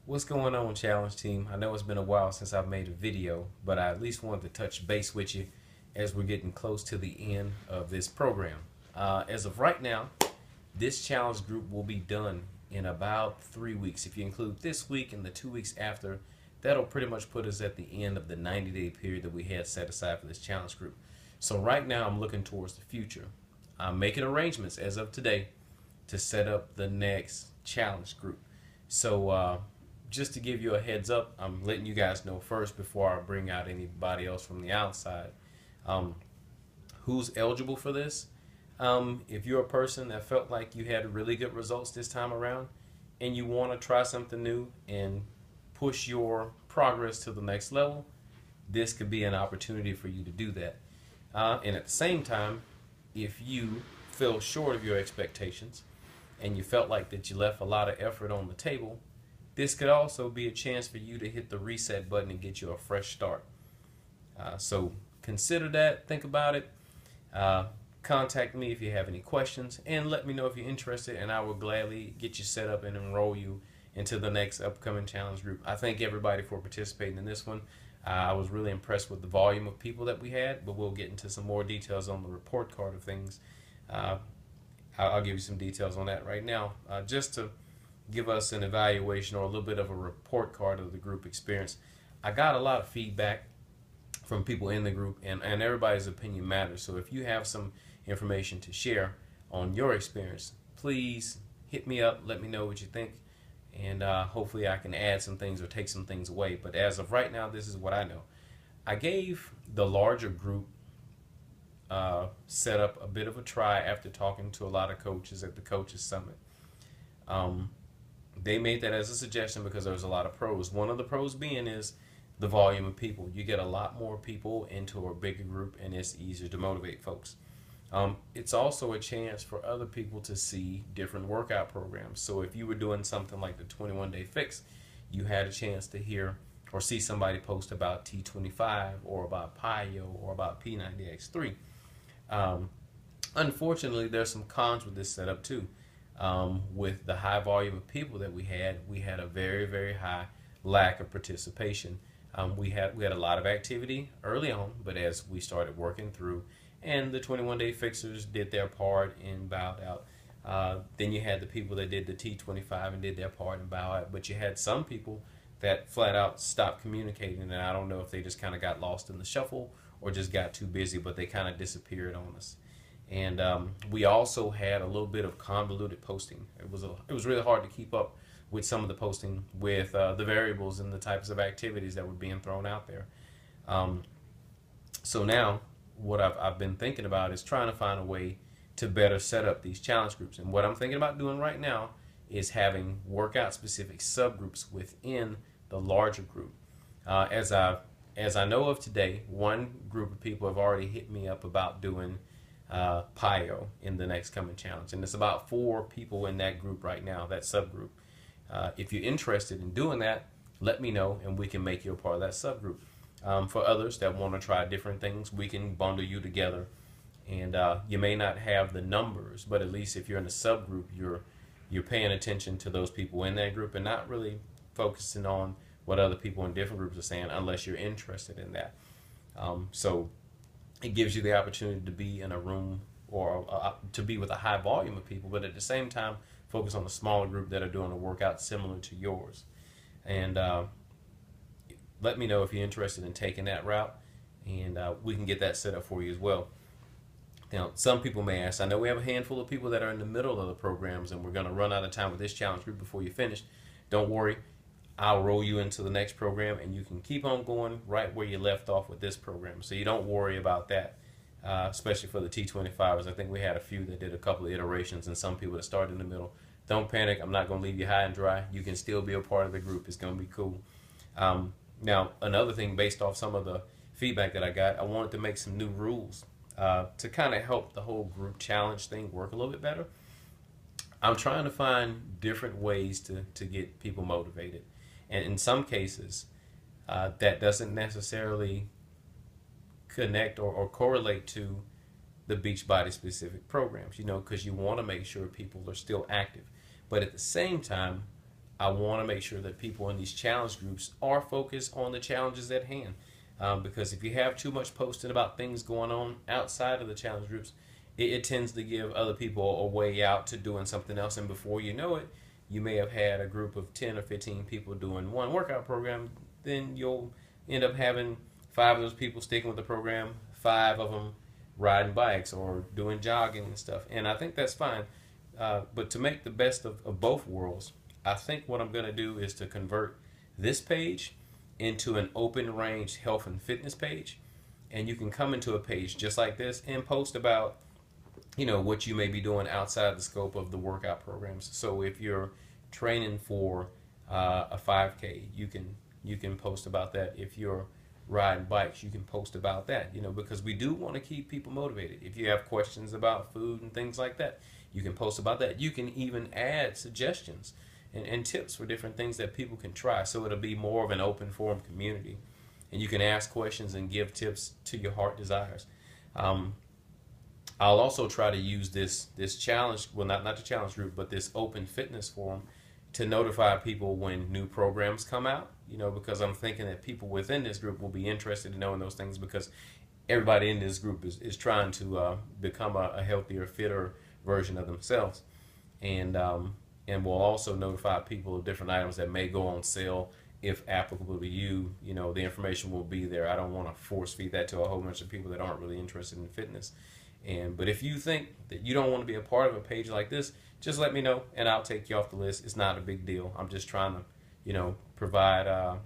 What's going on, Challenge Team? I know it's been a while since I've made a video, but I at least wanted to touch base with you as we're getting close to the end of this program. As of right now, this challenge group will be done in about 3 weeks. If you include this week and the 2 weeks after, that'll pretty much put us at the end of the 90-day period that we had set aside for this challenge group. So right now I'm looking towards the future. I'm making arrangements as of today to set up the next challenge group. So just to give you a heads up, I'm letting you guys know first before I bring out anybody else from the outside who's eligible for this. If you're a person that felt like you had really good results this time around and you want to try something new and push your progress to the next level, this could be an opportunity for you to do that. And at the same time, if you fell short of your expectations and you felt like that you left a lot of effort on the table, this could also be a chance for you to hit the reset button and get you a fresh start. So consider that, think about it. Contact me if you have any questions, and let me know if you're interested, and I will gladly get you set up and enroll you into the next upcoming challenge group. I thank everybody for participating in this one. I was really impressed with the volume of people that we had, but we'll get into some more details on the report card of things. I'll give you some details on that right now, just to give us an evaluation or a little bit of a report card of the group experience. I got a lot of feedback from people in the group, and everybody's opinion matters. So if you have some information to share on your experience, please hit me up, let me know what you think, and hopefully I can add some things or take some things away. But as of right now, this is what I know. I gave the larger group setup a bit of a try after talking to a lot of coaches at the Coaches Summit. They made that as a suggestion because there was a lot of pros. One of the pros being is the volume of people. You get a lot more people into a bigger group, and it's easier to motivate folks. It's also a chance for other people to see different workout programs. So if you were doing something like the 21-day fix, you had a chance to hear or see somebody post about T25 or about PiYo or about P90X3. Unfortunately, there's some cons with this setup too. With the high volume of people that we had a very, very high lack of participation. We had a lot of activity early on, but as we started working through, and the 21-day fixers did their part and bowed out, then you had the people that did the T25 and did their part and bowed out. But you had some people that flat out stopped communicating, and I don't know if they just kind of got lost in the shuffle or just got too busy, but they kind of disappeared on us. And we also had a little bit of convoluted posting. It was really hard to keep up with some of the posting with the variables and the types of activities that were being thrown out there. So now what I've been thinking about is trying to find a way to better set up these challenge groups. And what I'm thinking about doing right now is having workout specific subgroups within the larger group. As I know of today, one group of people have already hit me up about doing PiYo in the next coming challenge, and it's about 4 people in that group right now, that subgroup. If you're interested in doing that, let me know and we can make you a part of that subgroup. For others that want to try different things, we can bundle you together, and you may not have the numbers, but at least if you're in a subgroup, you're paying attention to those people in that group and not really focusing on what other people in different groups are saying unless you're interested in that. So it gives you the opportunity to be in a room or to be with a high volume of people, but at the same time focus on a smaller group that are doing a workout similar to yours. And let me know if you're interested in taking that route, and we can get that set up for you as well. Now, some people may ask, I know we have a handful of people that are in the middle of the programs, and we're going to run out of time with this challenge group before you finish. Don't worry. I'll roll you into the next program, and you can keep on going right where you left off with this program. So you don't worry about that, especially for the T25s. I think we had a few that did a couple of iterations and some people that started in the middle. Don't panic. I'm not going to leave you high and dry. You can still be a part of the group. It's going to be cool. Now, another thing, based off some of the feedback that I got, I wanted to make some new rules to kind of help the whole group challenge thing work a little bit better. I'm trying to find different ways to get people motivated. And in some cases, that doesn't necessarily connect or correlate to the Beachbody specific programs, because you want to make sure people are still active. But at the same time, I want to make sure that people in these challenge groups are focused on the challenges at hand. Because if you have too much posting about things going on outside of the challenge groups, it tends to give other people a way out to doing something else. And before you know it, you may have had a group of 10 or 15 people doing one workout program. Then you'll end up having 5 of those people sticking with the program, 5 of them riding bikes or doing jogging and stuff. And I think that's fine. But to make the best of both worlds, I think what I'm going to do is to convert this page into an open range health and fitness page. And you can come into a page just like this and post about, what you may be doing outside the scope of the workout programs. So if you're training for a 5K, you can post about that. If you're riding bikes, you can post about that, because we do want to keep people motivated. If you have questions about food and things like that, you can post about that. You can even add suggestions and tips for different things that people can try. So it'll be more of an open forum community. And you can ask questions and give tips to your heart desires. I'll also try to use this challenge, well, not the challenge group, but this open fitness forum to notify people when new programs come out, because I'm thinking that people within this group will be interested in knowing those things, because everybody in this group is trying to become a healthier, fitter version of themselves. And we'll also notify people of different items that may go on sale if applicable to you. The information will be there. I don't want to force feed that to a whole bunch of people that aren't really interested in fitness. But if you think that you don't want to be a part of a page like this, just let me know and I'll take you off the list. It's not a big deal. I'm just trying to, provide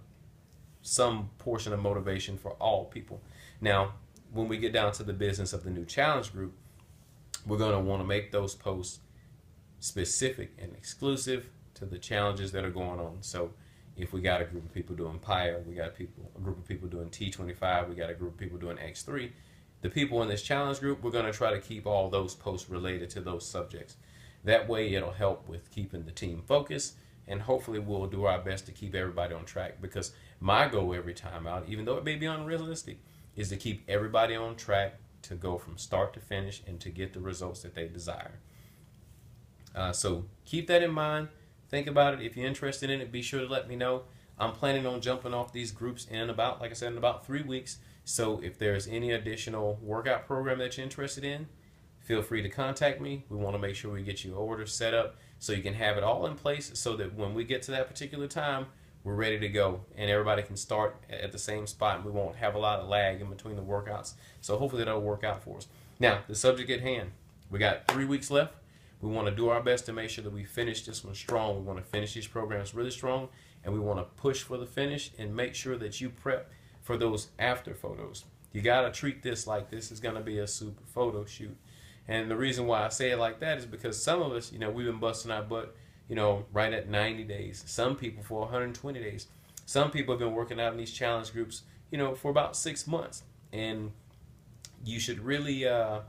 some portion of motivation for all people. Now, when we get down to the business of the new challenge group, we're going to want to make those posts specific and exclusive to the challenges that are going on. So if we got a group of people doing PIRE, we got a group of people doing T25, we got a group of people doing X3, the people in this challenge group, we're going to try to keep all those posts related to those subjects. That way it'll help with keeping the team focused, and hopefully we'll do our best to keep everybody on track, because my goal every time out, even though it may be unrealistic, is to keep everybody on track to go from start to finish and to get the results that they desire. So keep that in mind. Think about it. If you're interested in it, be sure to let me know. I'm planning on jumping off these groups in about, like I said, in about 3 weeks. So if there's any additional workout program that you're interested in, feel free to contact me. We want to make sure we get your order set up so you can have it all in place, so that when we get to that particular time, we're ready to go and everybody can start at the same spot, and we won't have a lot of lag in between the workouts. So hopefully that'll work out for us. Now, the subject at hand. We got 3 weeks left. We want to do our best to make sure that we finish this one strong. We want to finish these programs really strong, and we want to push for the finish and make sure that you prep for those after photos. You got to treat this like this is going to be a super photo shoot. And the reason why I say it like that is because some of us, we've been busting our butt, right at 90 days. Some people for 120 days. Some people have been working out in these challenge groups, for about 6 months. And you should really, hold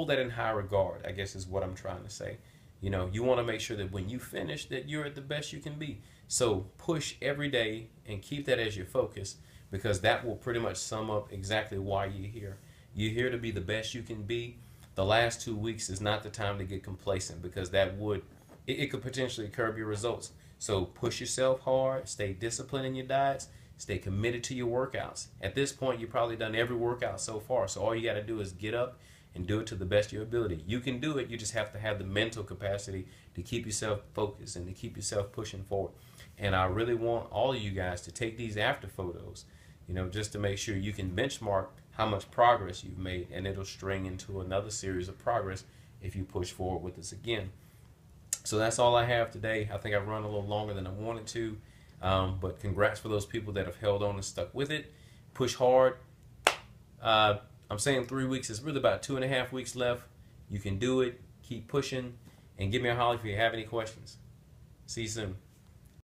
that in high regard, I guess is what I'm trying to say. You want to make sure that when you finish that you're at the best you can be. So push every day and keep that as your focus, because that will pretty much sum up exactly why you're here. You're here to be the best you can be. The last 2 weeks is not the time to get complacent, because it could potentially curb your results. So push yourself hard, stay disciplined in your diets, stay committed to your workouts. At this point, you've probably done every workout so far. So all you got to do is get up and do it to the best of your ability. You can do it. You just have to have the mental capacity to keep yourself focused and to keep yourself pushing forward. And I really want all of you guys to take these after photos, just to make sure you can benchmark how much progress you've made, and it'll string into another series of progress if you push forward with us again. So that's all I have today. I think I've run a little longer than I wanted to, but congrats for those people that have held on and stuck with it. Push hard. I'm saying 3 weeks. It's really about 2.5 weeks left. You can do it. Keep pushing, and give me a holler if you have any questions. See you soon.